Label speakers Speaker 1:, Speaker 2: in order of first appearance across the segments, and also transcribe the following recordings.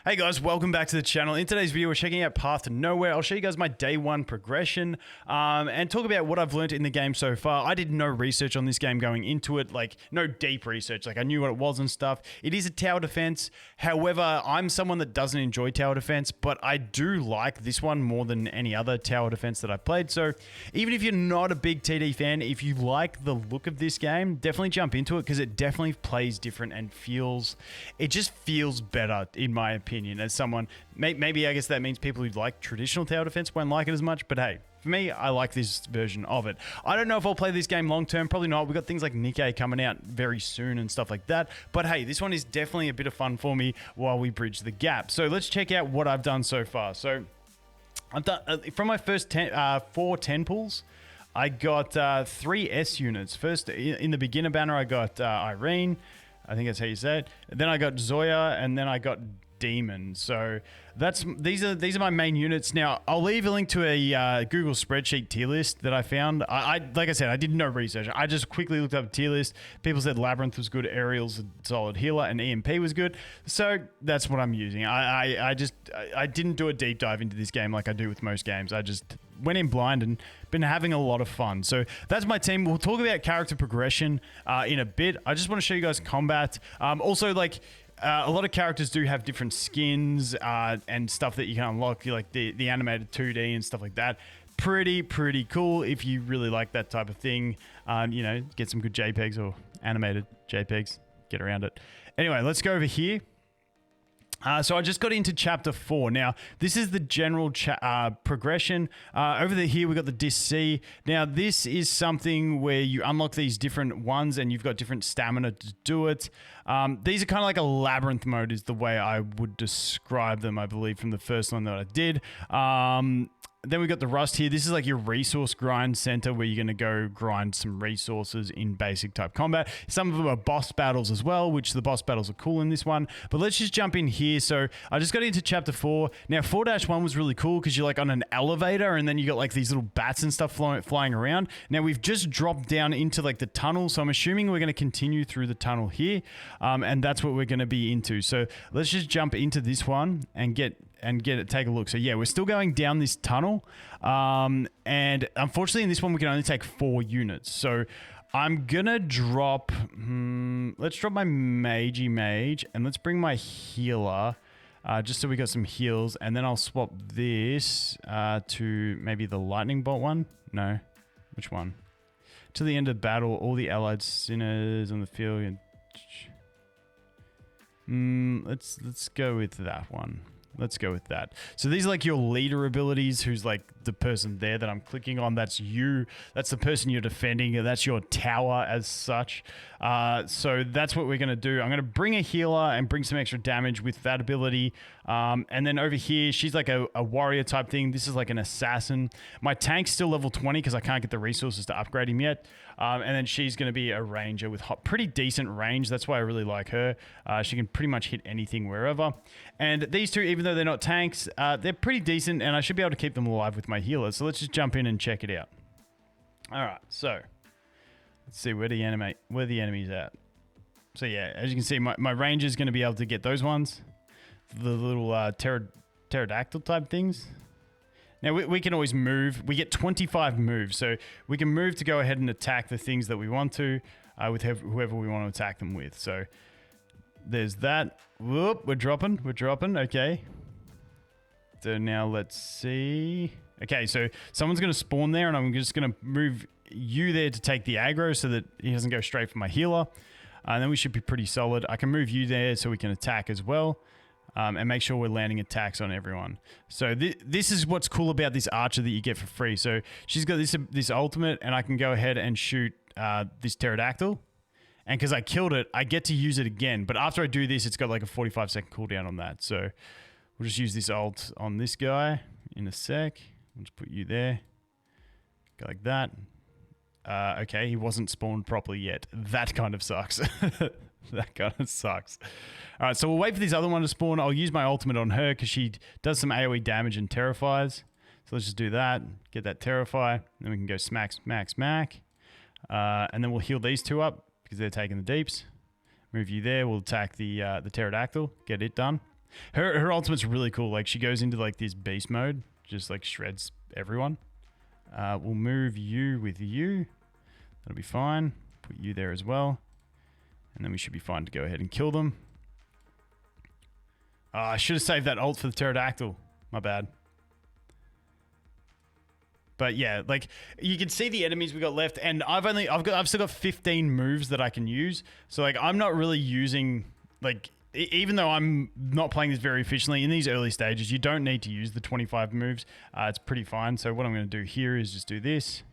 Speaker 1: Hey guys, welcome back to the channel. In today's video, we're checking out Path to Nowhere. I'll show you guys my day one progression and talk about what I've learned in the game so far. I did no research on this game going into it, like no deep research. Like I knew what it was and stuff. It is a tower defense. However, I'm someone that doesn't enjoy tower defense, but I do like this one more than any other tower defense that I've played. So even if you're not a big TD fan, if you like the look of this game, definitely jump into it because it definitely plays different and it just feels better in my opinion. As someone, maybe I guess that means people who like traditional tower defense won't like it as much, but hey, for me, I like this version of it. I don't know if I'll play this game long term, probably not. We've got things like Nikkei coming out very soon and stuff like that, but hey, this one is definitely a bit of fun for me while we bridge the gap. So let's check out what I've done so far. So I've done, from my first 4 10 pulls, I got 3 S units. First, in the beginner banner, I got Irene, I think that's how you say it. Then I got Zoya, and then I got Demon. So these are my main units. Now I'll leave a link to a Google spreadsheet tier list that I found. Like I said, I did no research. I just quickly looked up a tier list. People said Labyrinth was good, Aerial's a solid healer, and EMP was good. So that's what I'm using. I didn't do a deep dive into this game like I do with most games. I just went in blind and been having a lot of fun. So that's my team. We'll talk about character progression in a bit. I just want to show you guys combat. Also, like, a lot of characters do have different skins and stuff that you can unlock, like the animated 2D and stuff like that. Pretty cool if you really like that type of thing. You know, get some good JPEGs or animated JPEGs, get around it. Anyway, let's go over here. So I just got into chapter 4. Now, this is the general progression. Over here, we got the Disc C. Now, this is something where you unlock these different ones and you've got different stamina to do it. These are kind of like a labyrinth mode is the way I would describe them, I believe, from the first one that I did. Then we got the Rust here. This is like your resource grind center where you're going to go grind some resources in basic type combat. Some of them are boss battles as well, which the boss battles are cool in this one. But let's just jump in here. So I just got into chapter 4. Now 4-1 was really cool because you're like on an elevator and then you got like these little bats and stuff flying around. Now we've just dropped down into like the tunnel. So I'm assuming we're going to continue through the tunnel here. And that's what we're going to be into. So let's just jump into this one and take a look. So yeah, we're still going down this tunnel. And unfortunately in this one, we can only take 4 units. So I'm gonna drop, let's drop my mage and let's bring my healer, just so we got some heals. And then I'll swap this to maybe the lightning bolt one. No, which one? To the end of battle, all the allied sinners on the field. Let's go with that one. Let's go with that. So these are like your leader abilities, who's like the person there that I'm clicking on. That's you. That's the person you're defending. That's your tower as such. So that's what we're going to do. I'm going to bring a healer and bring some extra damage with that ability. And then over here, she's like a warrior type thing. This is like an assassin. My tank's still level 20 because I can't get the resources to upgrade him yet. And then she's going to be a ranger with pretty decent range. That's why I really like her. She can pretty much hit anything wherever. And these two, even though they're not tanks, they're pretty decent, and I should be able to keep them alive with my healer. So let's just jump in and check it out. All right, so let's see where the enemy's at. So yeah, as you can see, my ranger is going to be able to get those ones, the little pterodactyl type things. Now we can always move. We get 25 moves, so we can move to go ahead and attack the things that we want to with whoever we want to attack them with. So there's that. Whoop, we're dropping. Okay. So now let's see. Okay, so someone's going to spawn there, and I'm just going to move you there to take the aggro so that he doesn't go straight for my healer. And then we should be pretty solid. I can move you there so we can attack as well. And make sure we're landing attacks on everyone. So this is what's cool about this archer that you get for free. So she's got this ultimate, and I can go ahead and shoot this pterodactyl. And because I killed it, I get to use it again. But after I do this, it's got like a 45-second cooldown on that. So we'll just use this ult on this guy in a sec. We'll just put you there. Go like that. Okay, he wasn't spawned properly yet. That kind of sucks. That kind of sucks. All right, so we'll wait for this other one to spawn. I'll use my ultimate on her because she does some AoE damage and terrifies. So let's just do that. Get that terrify. Then we can go smack. And then we'll heal these two up because they're taking the deeps. Move you there. We'll attack the pterodactyl. Get it done. Her ultimate's really cool. Like she goes into like this beast mode, just like shreds everyone. We'll move you with you. That'll be fine. Put you there as well. And then we should be fine to go ahead and kill them. I should have saved that ult for the pterodactyl. My bad. But yeah, like you can see the enemies we got left, and I've still got 15 moves that I can use. So like I'm not really using, like, even though I'm not playing this very efficiently in these early stages, you don't need to use the 25 moves. It's pretty fine. So what I'm going to do here is just do this.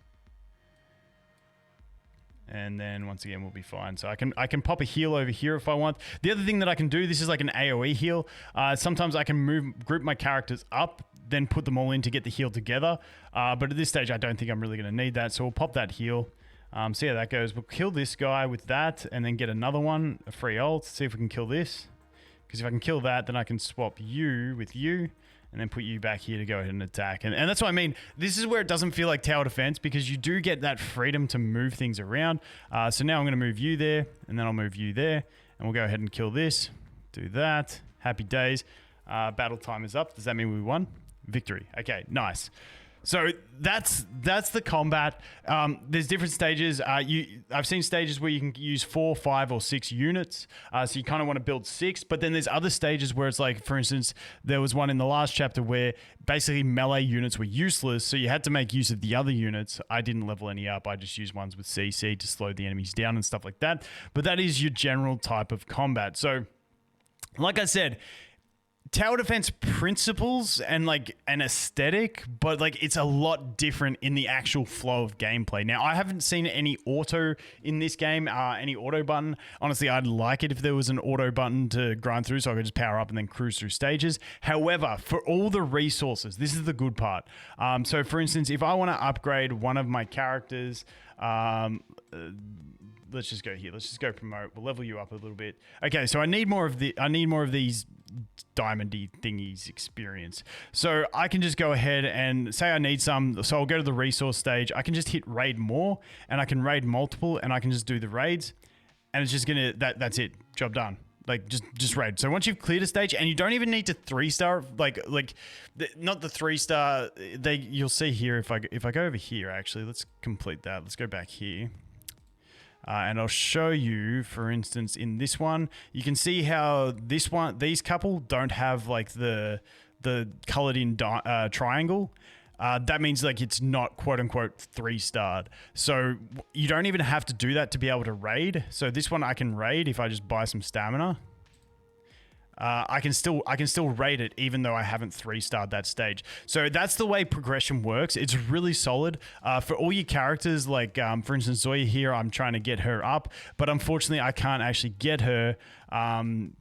Speaker 1: And then once again, we'll be fine. So I can pop a heal over here if I want. The other thing that I can do, this is like an AoE heal. Sometimes I can group my characters up, then put them all in to get the heal together. But at this stage, I don't think I'm really going to need that. So we'll pop that heal. See how that goes. We'll kill this guy with that and then get another one, a free ult. See if we can kill this. Because if I can kill that, then I can swap you with you and then put you back here to go ahead and attack. And that's what I mean. This is where it doesn't feel like tower defense because you do get that freedom to move things around. So now I'm going to move you there and then I'll move you there. And we'll go ahead and kill this. Do that. Happy days. Battle time is up. Does that mean we won? Victory. Okay, nice. So that's the combat. There's different stages. I've seen stages where you can use 4, 5, or 6 units. So you kind of want to build 6. But then there's other stages where it's like, for instance, there was one in the last chapter where basically melee units were useless. So you had to make use of the other units. I didn't level any up. I just used ones with CC to slow the enemies down and stuff like that. But that is your general type of combat. So like I said, tower defense principles and like an aesthetic, but like it's a lot different in the actual flow of gameplay. Now, I haven't seen any auto in this game, any auto button. Honestly, I'd like it if there was an auto button to grind through so I could just power up and then cruise through stages. However, for all the resources, this is the good part. So for instance, if I want to upgrade one of my characters, let's just go here. Let's just go promote. We'll level you up a little bit. Okay, so I need more of these diamondy thingies experience. So I can just go ahead and say I need some. So I'll go to the resource stage. I can just hit raid more and I can raid multiple and I can just do the raids and it's just gonna, that's it. Job done. Like just raid. So once you've cleared a stage and you don't even need to 3-star, not the 3-star, you'll see here if I go over here, actually, let's complete that. Let's go back here. And I'll show you, for instance, in this one, you can see how these couple don't have like the colored in triangle. That means like it's not quote unquote 3-starred. So you don't even have to do that to be able to raid. So this one I can raid if I just buy some stamina. I can still rate it even though I haven't 3-starred that stage. So that's the way progression works. It's really solid for all your characters. Like for instance, Zoya here, I'm trying to get her up, but unfortunately I can't actually get her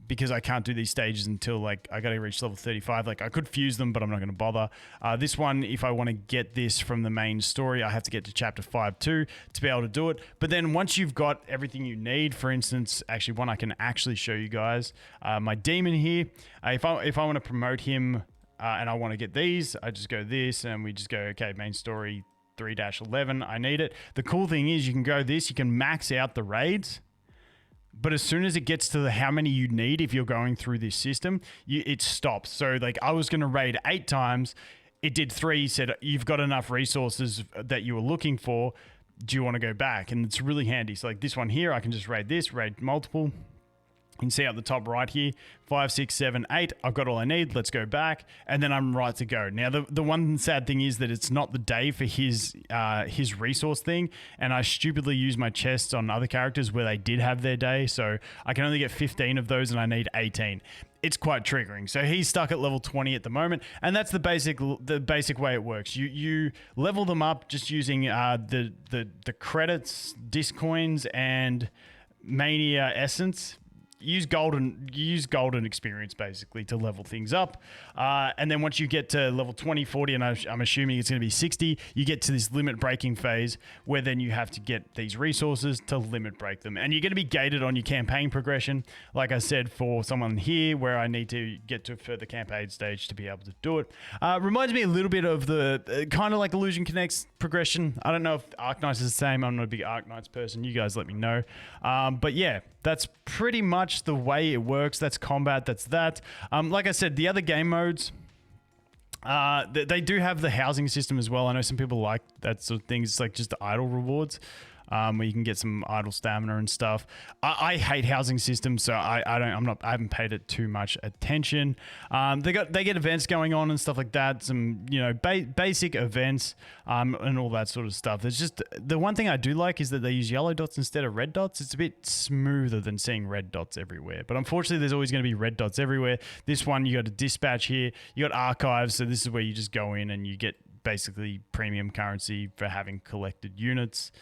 Speaker 1: because I can't do these stages until like I gotta reach level 35. Like I could fuse them, but I'm not gonna bother. This one, if I want to get this from the main story, I have to get to chapter 5 too to be able to do it. But then once you've got everything you need, for instance, actually one I can actually show you guys, my demon here, if I want to promote him and I want to get these, I just go this and we just go, okay, main story 3-11, I need it. The cool thing is you can go this, you can max out the raids. But as soon as it gets to the how many you need if you're going through this system, it stops. So like I was going to raid 8 times. It did 3, said you've got enough resources that you were looking for. Do you want to go back? And it's really handy. So like this one here, I can just raid this, raid multiple. You can see up the top right here, 5, 6, 7, 8. I've got all I need. Let's go back. And then I'm right to go. Now, the one sad thing is that it's not the day for his resource thing. And I stupidly use my chests on other characters where they did have their day. So I can only get 15 of those and I need 18. It's quite triggering. So he's stuck at level 20 at the moment. And that's the basic way it works. You level them up just using the credits, disc coins, and Mania Essence. Use golden experience basically to level things up. And then once you get to level 20, 40, and I'm assuming it's going to be 60, you get to this limit breaking phase where then you have to get these resources to limit break them. And you're going to be gated on your campaign progression. Like I said, for someone here where I need to get to a further campaign stage to be able to do it. Reminds me a little bit of the kind of like Illusion Connect's progression. I don't know if Arknights is the same. I'm not a big Arknights person. You guys let me know. But yeah, that's pretty much much the way it works. That's combat. That's that. Like I said, the other game modes, they do have the housing system as well. I know some people like that sort of things. It's like just the idle rewards, where you can get some idle stamina and stuff. I hate housing systems, so I haven't paid it too much attention. They get events going on and stuff like that. Some basic events, and all that sort of stuff. There's just the one thing I do like is that they use yellow dots instead of red dots. It's a bit smoother than seeing red dots everywhere. But unfortunately, there's always going to be red dots everywhere. This one, you got a dispatch here. You got archives, so this is where you just go in and you get basically premium currency for having collected units.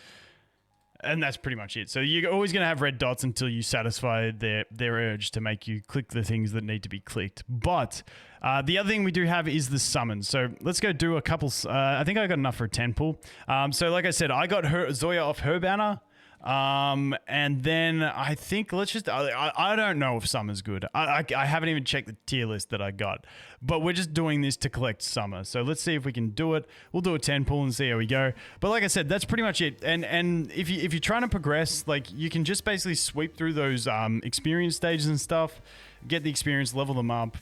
Speaker 1: And that's pretty much it. So you're always going to have red dots until you satisfy their urge to make you click the things that need to be clicked. But the other thing we do have is the summons. So let's go do a couple. I think I got enough for a 10 pull. So like I said, I got Zoya off her banner. And then I think let's just, I don't know if Summer's good. I haven't even checked the tier list that I got, but we're just doing this to collect Summer. So let's see if we can do it. We'll do a 10 pull and see how we go. But like I said, that's pretty much it. And if you're trying to progress, like you can just basically sweep through those, experience stages and stuff, get the experience, level them up,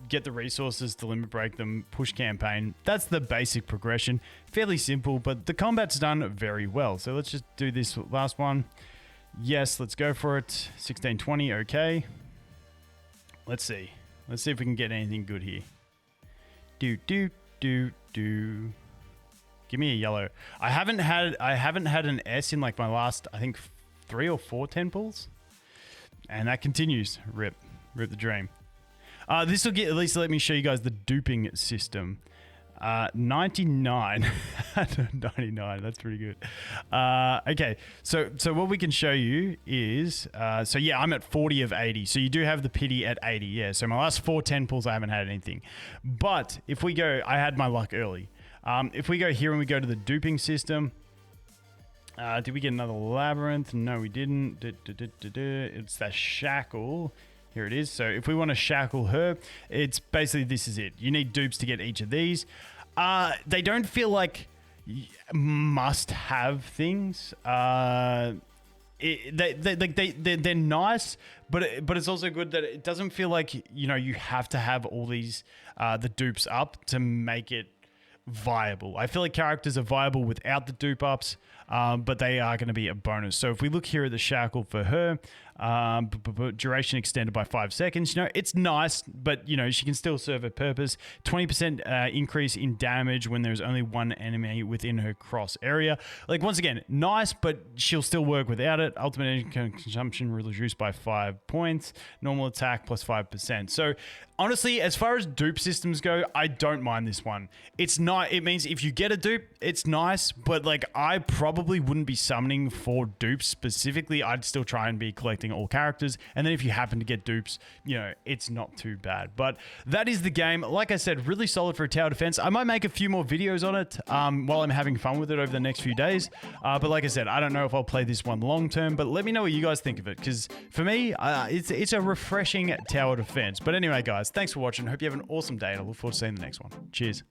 Speaker 1: get the resources to limit break them, push campaign. That's the basic progression. Fairly simple, but the combat's done very well. So let's just do this last one. Yes, let's go for it. 1620, okay. Let's see. Let's see if we can get anything good here. Do. Give me a yellow. I haven't had an S in like my last, I think 3 or 4 10 pulls. And that continues. Rip the dream. This will get, at least let me show you guys the duping system. 99. 99, that's pretty good. Okay, so what we can show you is, so yeah, I'm at 40 of 80. So you do have the pity at 80, yeah. So my last 4 10 pulls, I haven't had anything. But if we go, I had my luck early. If we go here and we go to the duping system, did we get another labyrinth? No, we didn't. It's that shackle. Here it is. So if we want to shackle her, it's basically, this is it. You need dupes to get each of these. They don't feel like must-have things. They're nice, but it's also good that it doesn't feel like, you have to have all these, the dupes up to make it viable. I feel like characters are viable without the dupe ups, but they are going to be a bonus. So if we look here at the shackle for her, duration extended by 5 seconds. It's nice, but she can still serve a purpose. 20% increase in damage when there's only one enemy within her cross area. Like, once again, nice, but she'll still work without it. Ultimate energy consumption reduced by 5 points. Normal attack plus 5%. So honestly, as far as dupe systems go, I don't mind this one. It's not, it means if you get a dupe, it's nice, but like, I probably wouldn't be summoning for dupes specifically. I'd still try and be collecting all characters, and then if you happen to get dupes, it's not too bad. But that is the game. Like I said, really solid for a tower defense. I might make a few more videos on it while I'm having fun with it over the next few days, but like I said, I don't know if I'll play this one long term, but let me know what you guys think of it, because for me, it's a refreshing tower defense. But anyway, guys, thanks for watching. Hope you have an awesome day, and I look forward to seeing the next one. Cheers.